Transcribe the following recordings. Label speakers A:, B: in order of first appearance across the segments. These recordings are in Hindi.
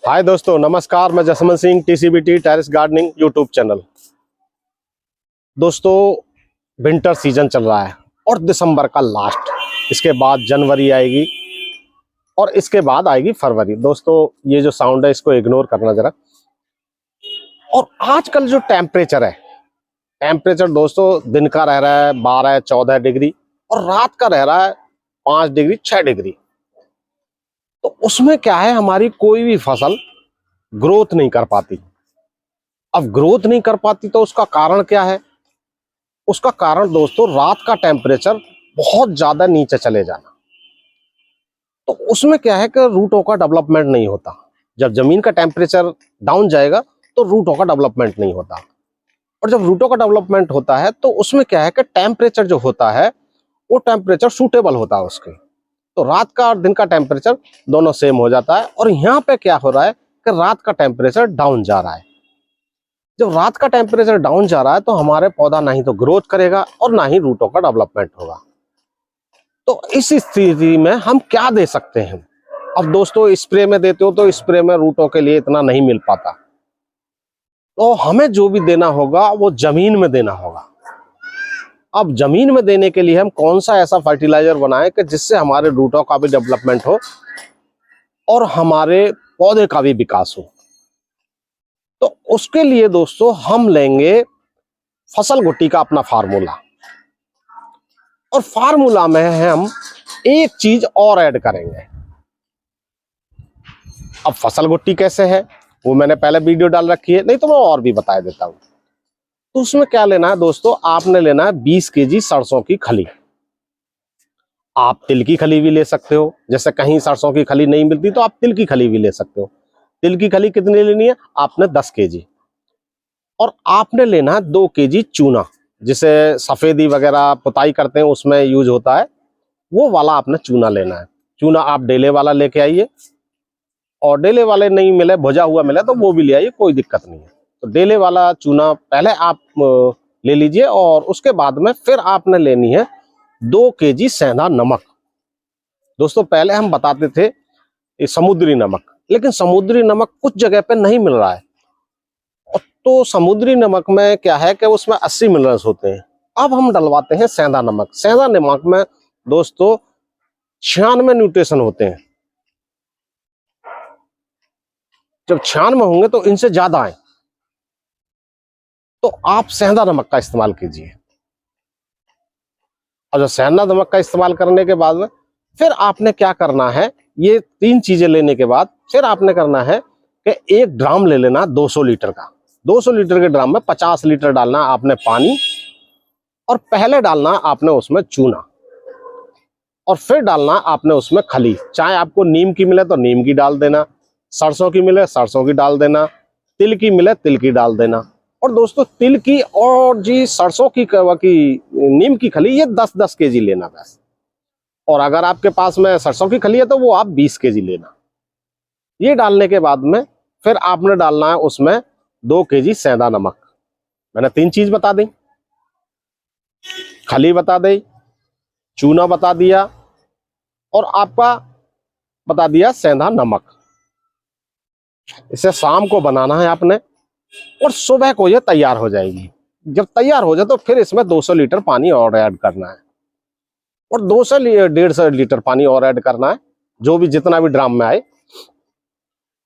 A: हाय दोस्तों, नमस्कार। मैं Jaswant Singh, TCBT terrace gardening YouTube channel. दोस्तों, विंटर सीजन चल रहा है और दिसंबर का लास्ट, इसके बाद जनवरी आएगी और इसके बाद आएगी फरवरी। दोस्तों, ये जो साउंड है इसको इग्नोर करना जरा। और आजकल जो टेम्परेचर दोस्तों दिन का रह रहा है 12-14 डिग्री और रात का रह रहा है 5 डिग्री 6 डिग्री। तो उसमें क्या है, हमारी कोई भी फसल ग्रोथ नहीं कर पाती। अब ग्रोथ नहीं कर पाती तो उसका कारण क्या है? उसका कारण दोस्तों रात का टेम्परेचर बहुत ज्यादा नीचे चले जाना। तो उसमें क्या है कि रूटों का डेवलपमेंट नहीं होता। जब जमीन का टेम्परेचर डाउन जाएगा तो रूटों का डेवलपमेंट नहीं होता। और जब रूटों का डेवलपमेंट होता है तो उसमें क्या है कि टेम्परेचर जो होता है वो टेम्परेचर सूटेबल होता है उसके। तो रात का और दिन का टेम्परेचर दोनों सेम हो जाता है। और यहाँ पे क्या हो रहा है कि रात का टेम्परेचर डाउन जा रहा है। जब रात का टेम्परेचर डाउन जा रहा है तो हमारे पौधा ना ही तो ग्रोथ करेगा और ना ही रूटों का डेवलपमेंट होगा। तो इस स्थिति में हम क्या दे सकते हैं? अब दोस्तों, स्प्रे में देते हो तो स्प्रे में रूटों के लिए इतना नहीं मिल पाता। तो हमें जो भी देना होगा वो जमीन में देना होगा। अब जमीन में देने के लिए हम कौन सा ऐसा फर्टिलाइजर बनाएं कि जिससे हमारे रूटों का भी डेवलपमेंट हो और हमारे पौधे का भी विकास हो। तो उसके लिए दोस्तों हम लेंगे फसल गुट्टी का अपना फार्मूला। और फार्मूला में हम एक चीज और ऐड करेंगे। अब फसल गुट्टी कैसे है वो मैंने पहले वीडियो डाल रखी है, नहीं तो मैं और भी बता देता हूं। तो उसमें क्या लेना है दोस्तों, आपने लेना है 20 केजी सरसों की खली। आप तिल की खली भी ले सकते हो, जैसे कहीं सरसों की खली नहीं मिलती तो आप तिल की खली भी ले सकते हो। तिल की खली कितनी लेनी है? आपने 10 केजी। और आपने लेना है 2 केजी चूना, जिसे सफेदी वगैरह पुताई करते हैं उसमें यूज होता है, वो वाला आपने चूना लेना है। चूना आप डेले वाला लेके आइए, और डेले वाले नहीं मिले, भुजा हुआ मिले तो वो भी ले आइए, कोई दिक्कत नहीं है। तो डेले वाला चूना पहले आप ले लीजिए। और उसके बाद में फिर आपने लेनी है 2 केजी सेंधा नमक। दोस्तों, पहले हम बताते थे समुद्री नमक, लेकिन समुद्री नमक कुछ जगह पे नहीं मिल रहा है। तो समुद्री नमक में क्या है कि उसमें 80 मिनरल्स होते हैं। अब हम डलवाते हैं सेंधा नमक। सेंधा नमक में दोस्तों 96 न्यूट्रिशन होते हैं। जब 96 होंगे तो इनसे ज्यादा है, तो आप सेंधा नमक का इस्तेमाल कीजिए। और जब सेंधा नमक का इस्तेमाल करने के बाद में फिर आपने क्या करना है, ये 3 चीजें लेने के बाद फिर आपने करना है कि एक ड्राम ले लेना 200 लीटर का। 200 लीटर के ड्राम में 50 लीटर डालना आपने पानी, और पहले डालना आपने उसमें चूना, और फिर डालना आपने उसमें खली। चाहे आपको नीम की मिले तो नीम की डाल देना, सरसों की मिले सरसों की डाल देना, तिल की मिले तिल की डाल देना। और दोस्तों, तिल की और जी सरसों की नीम की खली ये 10-10 केजी लेना बस। और अगर आपके पास में सरसों की खली है तो वो आप 20 केजी लेना। ये डालने के बाद में फिर आपने डालना है उसमें 2 केजी सेंधा नमक। मैंने 3 चीज बता दी, खली बता दी, चूना बता दिया, और आपका बता दिया सेंधा नमक। इसे शाम को बनाना है आपने, और सुबह को ये तैयार हो जाएगी। जब तैयार हो जाए तो फिर इसमें 200 लीटर पानी और ऐड करना है, और 200-150 लीटर पानी और ऐड करना है, जो भी जितना भी ड्राम में आए।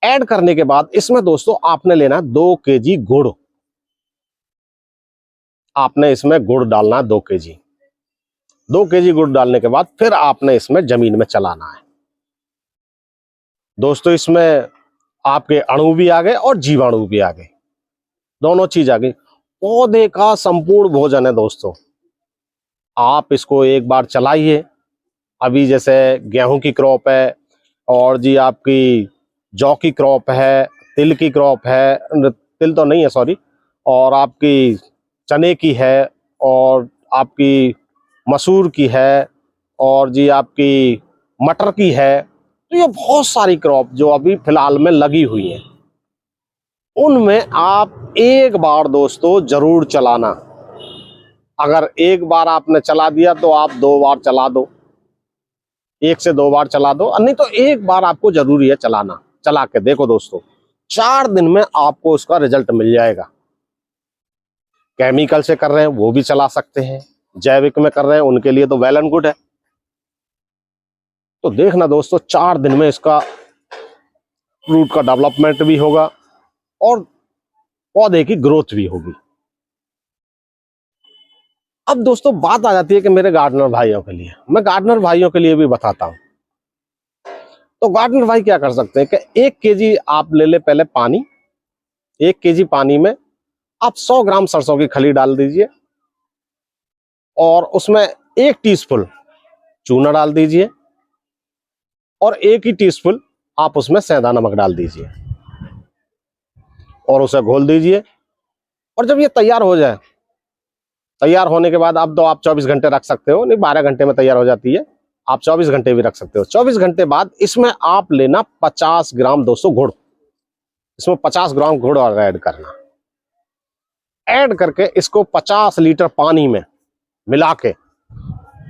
A: ऐड करने के बाद इसमें दोस्तों आपने लेना 2 केजी गुड़। आपने इसमें गुड़ डालना है 2 केजी। 2 केजी गुड़ डालने के बाद फिर आपने इसमें जमीन में चलाना है। दोस्तों, इसमें आपके अणु भी आ गए और जीवाणु भी आ गए, दोनों चीज आ गई। पौधे का संपूर्ण भोजन है दोस्तों। आप इसको एक बार चलाइए। अभी जैसे गेहूं की क्रॉप है, और जी आपकी जौ की क्रॉप है, तिल की क्रॉप है, तिल तो नहीं है सॉरी, और आपकी चने की है, और आपकी मसूर की है, और जी आपकी मटर की है। तो ये बहुत सारी क्रॉप जो अभी फिलहाल में लगी हुई हैं, उनमें आप एक बार दोस्तों जरूर चलाना। अगर एक बार आपने चला दिया तो आप 2 बार चला दो, 1 से 2 बार चला दो, नहीं तो एक बार आपको जरूरी है चलाना। चला के देखो दोस्तों, 4 दिन में आपको उसका रिजल्ट मिल जाएगा। केमिकल से कर रहे हैं वो भी चला सकते हैं, जैविक में कर रहे हैं उनके लिए तो वेल एंड गुड है। तो देखना दोस्तों, 4 दिन में इसका फ्रूट का डेवलपमेंट भी होगा और पौधे की ग्रोथ भी होगी। अब दोस्तों बात आ जाती है कि मेरे गार्डनर भाइयों के लिए, मैं गार्डनर भाइयों के लिए भी बताता हूं। तो गार्डनर भाई क्या कर सकते हैं कि 1 केजी आप ले ले पहले पानी, 1 केजी पानी में आप 100 ग्राम सरसों की खली डाल दीजिए और उसमें 1 टीस्पून चूना डाल दीजिए और 1 ही टीस्पून आप उसमें सेंधा नमक डाल दीजिए और उसे घोल दीजिए। और जब ये तैयार हो जाए, तैयार होने के बाद अब तो आप 24 घंटे रख सकते हो, नहीं 12 घंटे में तैयार हो जाती है, आप 24 घंटे भी रख सकते हो। 24 घंटे बाद इसमें आप लेना 50 ग्राम दोस्तों गुड़, इसमें 50 ग्राम गुड़ और ऐड करना, ऐड करके इसको 50 लीटर पानी में मिला के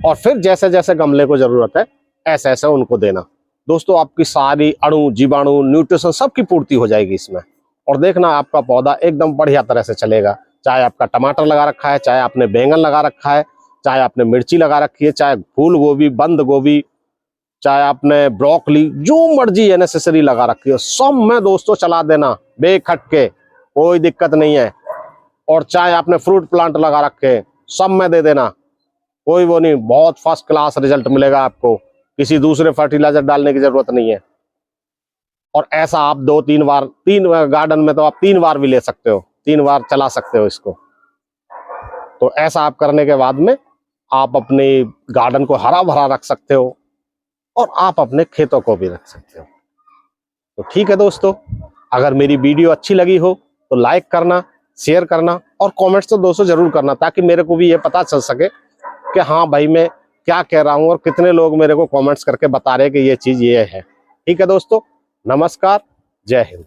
A: और फिर जैसे जैसे गमले को जरूरत है ऐसे ऐसे उनको देना। दोस्तों आपकी सारी अणु, जीवाणु, न्यूट्रिशन सबकी पूर्ति हो जाएगी इसमें। और देखना आपका पौधा एकदम बढ़िया तरह से चलेगा। चाहे आपका टमाटर लगा रखा है, चाहे आपने बैंगन लगा रखा है, चाहे आपने मिर्ची लगा रखी है, चाहे फूल गोभी, बंद गोभी, चाहे आपने ब्रोकली, जो मर्जी है नेसेसरी लगा रखी है, सब में दोस्तों चला देना बेखटके, कोई दिक्कत नहीं है। और चाहे आपने फ्रूट प्लांट लगा रखे, सब में दे देना, कोई वो नहीं, बहुत फर्स्ट क्लास रिजल्ट मिलेगा आपको, किसी दूसरे फर्टिलाइजर डालने की जरूरत नहीं है। और ऐसा आप 2-3 बार, 3 गार्डन में तो आप 3 बार भी ले सकते हो, 3 बार चला सकते हो इसको। तो ऐसा आप करने के बाद में आप अपने गार्डन को हरा भरा रख सकते हो और आप अपने खेतों को भी रख सकते हो। तो ठीक है दोस्तों, अगर मेरी वीडियो अच्छी लगी हो तो लाइक करना, शेयर करना और कमेंट्स तो दोस्तों जरूर करना, ताकि मेरे को भी ये पता चल सके कि हाँ भाई मैं क्या कह रहा हूँ और कितने लोग मेरे को कमेंट्स करके बता रहे हैं कि ये चीज ये है। ठीक है दोस्तों, नमस्कार, जय हिंद।